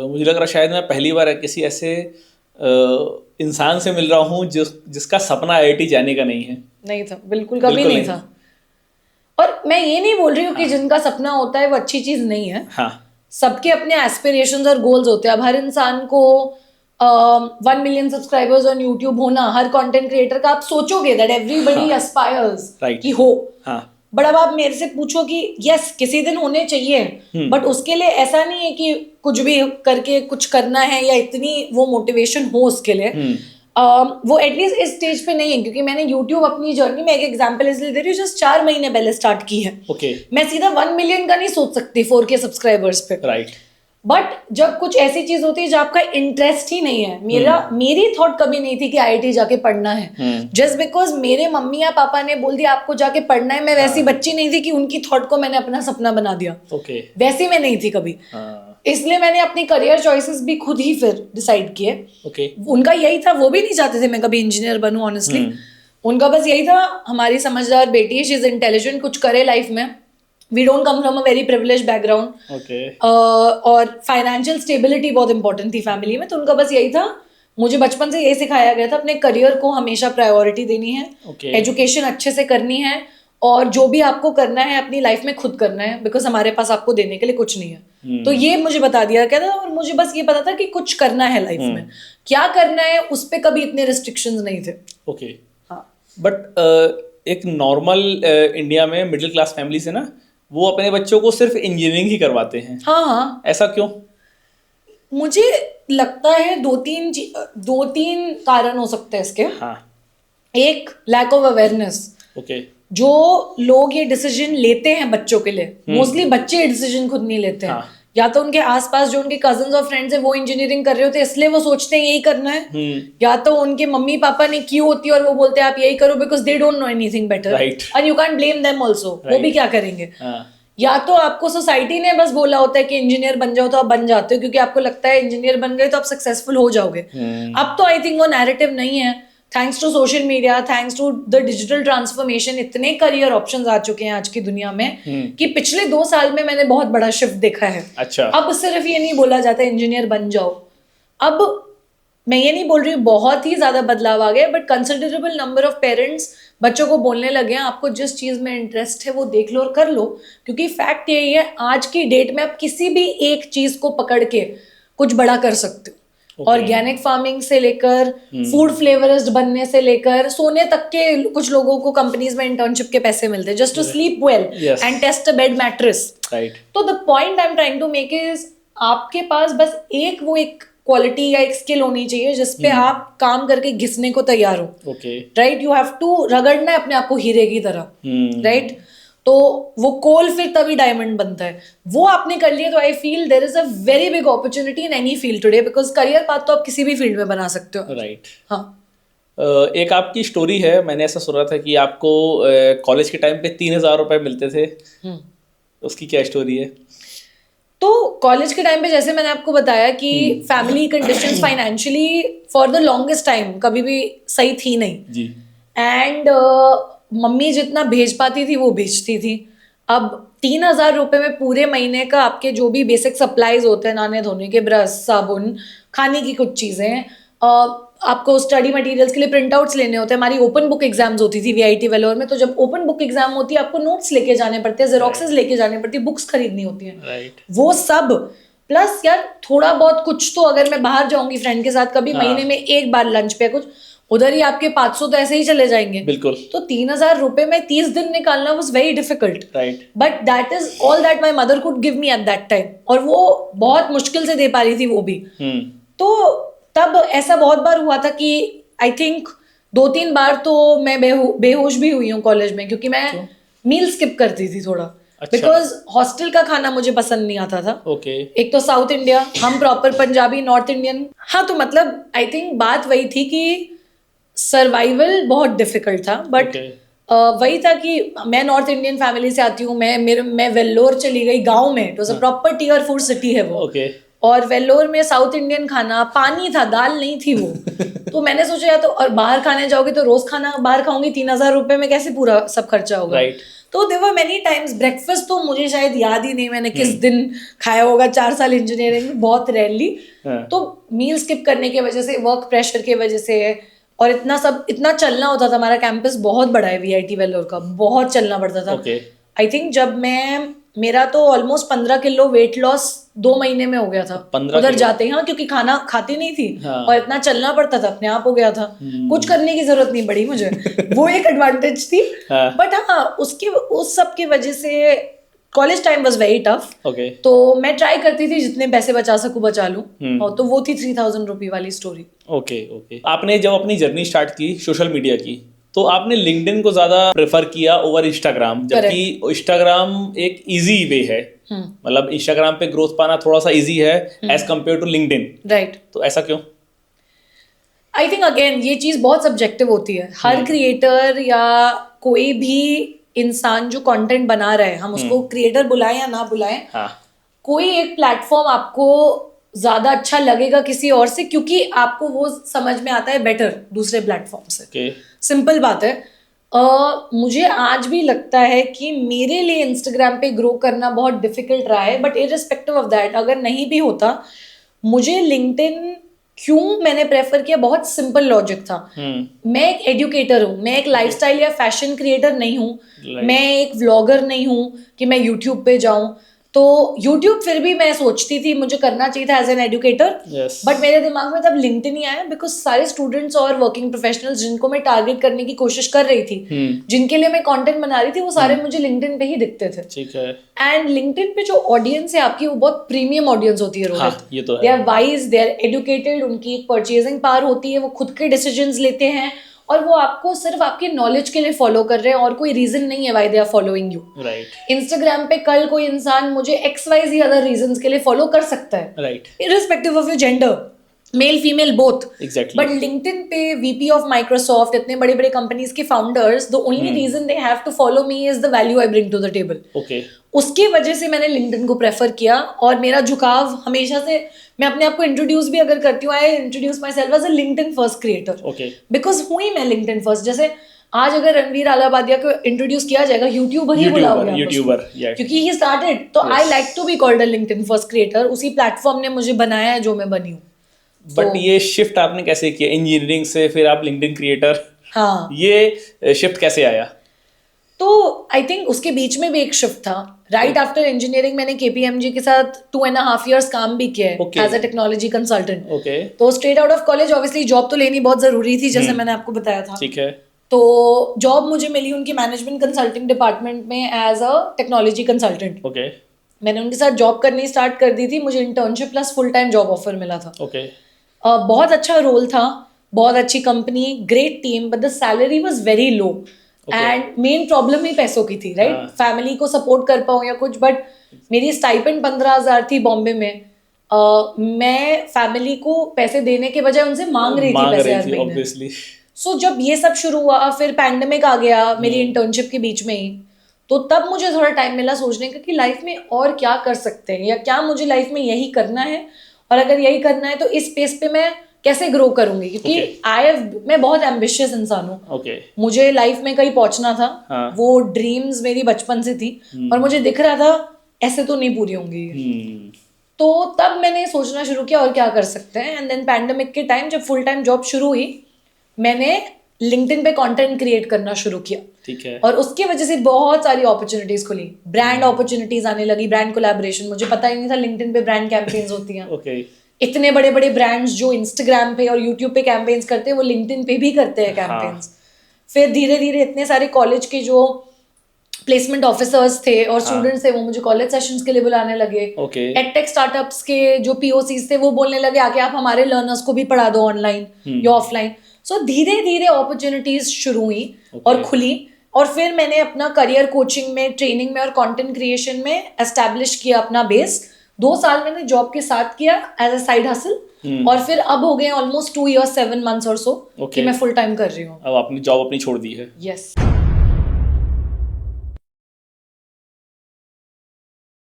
मुझे लग रहा शायद मैं पहली बार किसी ऐसे इंसान से मिल रहा हूँ जिसका सपना आईआईटी जाने का नहीं है। नहीं था, बिल्कुल कभी नहीं था। और मैं ये नहीं बोल रही हूँ कि जिनका सपना होता है वो अच्छी चीज नहीं है। हाँ, सबके अपने एस्पिरेशंस और गोल्स होते हैं। अब हर इंसान को 1 मिलियन सब्सक्राइबर्स ऑन यूट्यूब होना, हर कंटेंट क्रिएटर का आप सोचोगे दैट एवरीबडी एस्पायर्स कि हो। बट अब आप मेरे से पूछो कि यस किसी दिन होने चाहिए, बट उसके लिए ऐसा नहीं है कि कुछ भी करके कुछ करना है या इतनी वो मोटिवेशन हो उसके लिए। वो एटलीस्ट इस स्टेज पे नहीं है, क्योंकि मैंने YouTube अपनी जर्नी में एक एग्जांपल इसलिए दे रही हूँ, जस्ट 4 महीने पहले स्टार्ट की है। मैं सीधा 1 मिलियन का नहीं सोच सकती 4K सब्सक्राइबर्स पे। बट जब कुछ ऐसी चीज होती है जब आपका इंटरेस्ट ही नहीं है, मेरी थॉट कभी नहीं थी कि आईआईटी जाके पढ़ना है। जस्ट बिकॉज मेरे मम्मी या पापा ने बोल दिया आपको जाके पढ़ना है, मैं वैसी बच्ची नहीं थी कि उनकी थॉट को मैंने अपना सपना बना दिया। वैसी मैं नहीं थी कभी। इसलिए मैंने अपनी करियर चॉइसेस भी खुद ही फिर डिसाइड किए। उनका यही था, वो भी नहीं चाहते थे मैं कभी इंजीनियर बनूं ऑनेस्टली। उनका बस यही था हमारी समझदार बेटी है, शी इज इंटेलिजेंट, कुछ करे लाइफ में। We don't come from a very privileged background. और फाइनेंशियल स्टेबिलिटी बहुत इंपॉर्टेंट थी फैमिली में, तो उनका बस यही था। मुझे बचपन से यही सिखाया गया था अपने करियर को हमेशा प्रायोरिटी देनी है, एजुकेशन अच्छे से करनी है, और जो भी आपको करना है अपनी लाइफ में खुद करना है, बिकॉज हमारे पास आपको देने के लिए कुछ नहीं है। तो ये मुझे बता दिया गया था, और मुझे बस ये पता था कि कुछ करना है लाइफ में, क्या करना है उस पर कभी इतने रिस्ट्रिक्शंस नहीं थे। बट एक नॉर्मल इंडिया में मिडिल क्लास फैमिली से ना, वो अपने बच्चों को सिर्फ इंजीनियरिंग ही करवाते हैं। हाँ, ऐसा क्यों? मुझे लगता है दो तीन कारण हो सकते हैं इसके। एक, लैक ऑफ अवेयरनेस। जो लोग ये डिसीजन लेते हैं बच्चों के लिए, मोस्टली बच्चे डिसीजन खुद नहीं लेते हैं। या तो उनके आसपास जो उनके कजन्स और फ्रेंड्स हैं वो इंजीनियरिंग कर रहे होते हैं इसलिए वो सोचते हैं यही करना है, या तो उनके मम्मी पापा ने की होती है और वो बोलते हैं आप यही करो because they don't know anything better, and you can't blame them also, वो भी क्या करेंगे। या तो आपको सोसाइटी ने बस बोला होता है कि इंजीनियर बन जाओ तो आप बन जाते हो, क्योंकि आपको लगता है इंजीनियर बन गए तो आप सक्सेसफुल हो जाओगे। अब तो आई थिंक वो नैरेटिव नहीं है। Thanks to social media, thanks to the digital transformation, इतने करियर ऑप्शंस आ चुके हैं आज की दुनिया में कि पिछले 2 साल में मैंने बहुत बड़ा शिफ्ट देखा है। अब सिर्फ ये नहीं बोला जाता इंजीनियर बन जाओ। अब मैं ये नहीं बोल रही हूँ बहुत ही ज्यादा बदलाव आ गया, but considerable number of parents बच्चों को बोलने लगे हैं आपको जिस चीज में इंटरेस्ट है वो देख लो और कर लो, क्योंकि फैक्ट यही है आज की डेट में आप किसी भी एक चीज को पकड़ के कुछ बड़ा कर सकते हो। ऑर्गेनिक फार्मिंग से लेकर फूड फ्लेवरिस्ट बनने से लेकर सोने तक के कुछ लोगों को कंपनीज में इंटर्नशिप के पैसे मिलते हैं just to sleep well and test a bed mattress. तो the point I am trying to make is आपके पास बस एक क्वालिटी या एक स्किल होनी चाहिए जिसपे आप काम करके घिसने को तैयार हो। राइट, यू हैव टू रगड़ना है अपने आप को हीरे की तरह। राइट, तो वो कोल फिर तभी डायमंड बनता है। वो आपने कर लिया तो I feel there is a very big opportunity in any field today, because career path तो आप किसी भी फील्ड में बना सकते हो। राइट। हाँ, एक आपकी स्टोरी है, मैंने ऐसा सुना था कि आपको कॉलेज के टाइम पे 3,000 रुपए मिलते थे। उसकी क्या स्टोरी है? तो कॉलेज के टाइम पे जैसे मैंने आपको बताया कि family conditions financially for the longest time कभी भी सही थी नहीं जी। एंड मम्मी जितना भेज पाती थी वो भेजती थी। अब 3,000 रुपए में पूरे महीने का आपके जो भी बेसिक सप्लाईज होते हैं, नहाने धोने के ब्रश, साबुन, खाने की कुछ चीजें, आपको स्टडी मटेरियल्स के लिए प्रिंट आउट्स लेने होते हैं। हमारी ओपन बुक एग्जाम्स होती थी वीआईटी वेलोर में, तो जब ओपन बुक एग्जाम होती है आपको नोट्स लेके जाने पड़ते हैं, जेरोक्सेस लेके जाने पड़ती है, बुक्स खरीदनी होती है, वो सब प्लस यार थोड़ा बहुत कुछ तो अगर मैं बाहर जाऊंगी फ्रेंड के साथ कभी महीने में एक बार लंच पे कुछ, उधर ही आपके 500 तो ऐसे ही चले जाएंगे। बिल्कुल। तो 3,000 रुपए में 30 दिन निकालना was very difficult. But that is all that my mother could give me at that time, और वो बहुत मुश्किल से दे पा रही थी वो भी। तो तब ऐसा बहुत बार हुआ था कि आई थिंक 2-3 बार तो मैं बेहोश भी हुई हूँ कॉलेज में, क्योंकि मैं मील स्किप करती थी थोड़ा। बिकॉज हॉस्टल का खाना मुझे पसंद नहीं आता था। एक तो साउथ इंडिया, हम प्रॉपर पंजाबी नॉर्थ इंडियन। हाँ, तो मतलब आई थिंक बात वही थी कि सर्वाइवल बहुत डिफिकल्ट था, बट वही था कि मैं नॉर्थ इंडियन फैमिली से आती हूँ। मैं वेल्लोर चली गई गांव में, it was a proper tier 4 city है वो। और वेल्लोर में साउथ इंडियन खाना, पानी था, दाल नहीं थी वो। तो मैंने सोचा या तो और बाहर खाने जाओगी तो रोज खाना बाहर खाऊंगी, 3,000 रुपए में कैसे पूरा सब खर्चा होगा। तो there were many times breakfast तो मुझे शायद याद ही नहीं मैंने किस दिन खाया होगा 4 साल इंजीनियरिंग में, बहुत रेयरली। तो मील स्किप करने की वजह से, वर्क प्रेशर की वजह से, और इतना चलना होता था। हमारा कैंपस बहुत बड़ा है VIT वेल्लोर का, बहुत चलना पड़ता था। आई थिंक जब मेरा तो ऑलमोस्ट 15 किलो वेट लॉस 2 महीने में हो गया था उधर जाते ही। हाँ, क्योंकि खाना खाती नहीं थी। हाँ। और इतना चलना पड़ता था, अपने आप हो गया था। कुछ करने की जरूरत नहीं पड़ी मुझे। वो एक एडवांटेज थी। हाँ। बट हाँ, उस सब की वजह से college time was very tough. तो मैं ट्राई करती थी जितने पैसे बचा सकूं बचा लूं। और तो वो थी 3000 रुपये वाली स्टोरी। ओके। आपने जब अपनी जर्नी स्टार्ट की सोशल मीडिया की, तो आपने लिंक्डइन को ज्यादा प्रेफर किया ओवर इंस्टाग्राम, जबकि इंस्टाग्राम एक इजी वे है। मतलब इंस्टाग्राम पे ग्रोथ पाना थोड़ा सा इजी है as compared to LinkedIn, right? तो ऐसा क्यों? आई थिंक अगेन ये चीज बहुत सब्जेक्टिव होती है। हर क्रिएटर या कोई भी इंसान जो कंटेंट बना रहा है, हम उसको क्रिएटर बुलाएं या ना बुलाएं, कोई एक प्लेटफॉर्म आपको ज्यादा अच्छा लगेगा किसी और से, क्योंकि आपको वो समझ में आता है बेटर दूसरे प्लेटफॉर्म से। सिंपल बात है। मुझे आज भी लगता है कि मेरे लिए इंस्टाग्राम पे ग्रो करना बहुत डिफिकल्ट रहा है, बट इररिस्पेक्टिव ऑफ दैट, अगर नहीं भी होता, मुझे लिंक्डइन क्यों मैंने प्रेफर किया, बहुत सिंपल लॉजिक था। मैं एक एजुकेटर हूँ, मैं एक लाइफस्टाइल या फैशन क्रिएटर नहीं हूँ, मैं एक व्लॉगर नहीं हूँ कि मैं यूट्यूब पे जाऊँ। तो यूट्यूब फिर भी मैं सोचती थी मुझे करना चाहिए था एज एन एजुकेटर, बट मेरे दिमाग में तब लिंक्डइन ही आया, बिकॉज सारे स्टूडेंट्स और वर्किंग प्रोफेशनल्स जिनको मैं टारगेट करने की कोशिश कर रही थी, जिनके लिए मैं कंटेंट बना रही थी, वो सारे मुझे लिंक्डइन पे ही दिखते थे। ठीक है। एंड लिंक्डइन पे जो ऑडियंस है आपकी, वो बहुत प्रीमियम ऑडियंस होती है रोहित। ये तो है। They are wise, they are educated, उनकी एक परचेजिंग पावर होती है, वो खुद के डिसीजंस लेते हैं, और वो आपको सिर्फ आपके नॉलेज के लिए फॉलो कर रहे हैं, और कोई रीजन नहीं है why they are following you. Right. Instagram पे कल कोई इंसान मुझे XYZ अदर रीजंस के लिए फॉलो कर सकता है, right, irrespective of your gender, male female both. But LinkedIn पे VP ऑफ माइक्रोसॉफ्ट, इतने बड़े बड़े कंपनीज के founders, the only reason they have to follow me is the value I bring to the table. उसकी वजह से मैंने LinkedIn को प्रेफर किया, और मेरा झुकाव हमेशा से, मैं अपने आप को इंट्रोड्यूस भी अगर करती हूँ, I introduce my self as a LinkedIn first creator, because हुई मैं लिंक्डइन फर्स्ट। जैसे आज अगर रणवीर आलाबादिया को इंट्रोड्यूस किया जाएगा, यूट्यूबर ही बुलाओगे, क्योंकि ही स्टार्टेड। तो I like to be called a LinkedIn first creator. उसी प्लेटफॉर्म ने मुझे बनाया है जो मैं बनी हूँ। बट ये शिफ्ट आपने कैसे किया इंजीनियरिंग से फिर आप लिंक्डइन क्रिएटर? हाँ, ये शिफ्ट कैसे आया? तो आई थिंक उसके बीच में भी एक शिफ्ट था। राइट आफ्टर इंजीनियरिंग मैंने KPMG के साथ 2.5 years काम भी किया है एज अ टेक्नोलॉजी कंसल्टेंट। तो straight out of college obviously job तो लेनी बहुत जरूरी थी, जैसे मैंने आपको बताया था। ठीक है। तो जॉब मुझे मिली उनकी मैनेजमेंट कंसल्टिंग डिपार्टमेंट में एज अ टेक्नोलॉजी कंसल्टेंट। मैंने उनके साथ जॉब करनी स्टार्ट कर दी थी। मुझे internship plus full time job offer मिला था। बहुत अच्छा रोल था, बहुत अच्छी company, great team, but the salary was very low. And main problem ही पैसों की थी, राइट? फैमिली को सपोर्ट कर पाऊँ या कुछ, बट मेरी स्टाइपेंड 15,000 थी बॉम्बे में। मैं फैमिली को पैसे देने के बजाय उनसे मांग रही थी पैसे हर महीने। सो जब ये सब शुरू हुआ, फिर पैंडेमिक आ गया मेरी इंटर्नशिप के बीच में ही, तो तब मुझे थोड़ा टाइम मिला सोचने का कि लाइफ में और क्या कर सकते हैं, या क्या मुझे लाइफ में यही करना है, और अगर यही करना है तो इस स्पेस पे मैं कैसे ग्रो करूंगी, क्योंकि मैं बहुत एम्बिशियस इंसान हूँ। मुझे लाइफ में कहीं पहुंचना था। वो ड्रीम्स मेरी बचपन से थी, और मुझे दिख रहा था ऐसे तो नहीं पूरी होंगी। तो तब मैंने सोचना शुरू किया और क्या कर सकते हैं। एंड देन पैंडेमिक के टाइम जब फुल टाइम जॉब शुरू हुई, मैंने लिंक्डइन पे कंटेंट क्रिएट करना शुरू किया। ठीक है। और उसकी वजह से बहुत सारी अपॉर्चुनिटीज खुली, ब्रांड अपॉर्चुनिटीज आने लगी, ब्रांड कोलैबोरेशन। मुझे पता ही नहीं था लिंक्डइन पे ब्रांड कैंपेन्स होती हैं। इतने बड़े बड़े ब्रांड्स जो इंस्टाग्राम पे और यूट्यूब पे कैंपेन्स करते हैं, वो लिंक्डइन पे भी करते हैं कैंपेन्स। फिर धीरे धीरे इतने सारे कॉलेज के जो प्लेसमेंट ऑफिसर्स थे और स्टूडेंट्स थे, वो मुझे कॉलेज सेशंस के लिए बुलाने लगे। एडटेक स्टार्टअप्स के जो POCs थे, वो बोलने लगे आके आप हमारे लर्नर्स को भी पढ़ा दो ऑनलाइन या ऑफलाइन। सो धीरे धीरे अपॉर्चुनिटीज शुरू हुई और खुली, और फिर मैंने अपना करियर कोचिंग में, ट्रेनिंग में और कंटेंट क्रिएशन में एस्टैब्लिश किया अपना बेस। 2 साल मैंने जॉब के साथ किया एज अ साइड हसल, और फिर अब हो गए ऑलमोस्ट 2 years 7 months और सो कि मैं फुल टाइम कर रही हूँ। अब आपने जॉब अपनी छोड़ दी है? यस।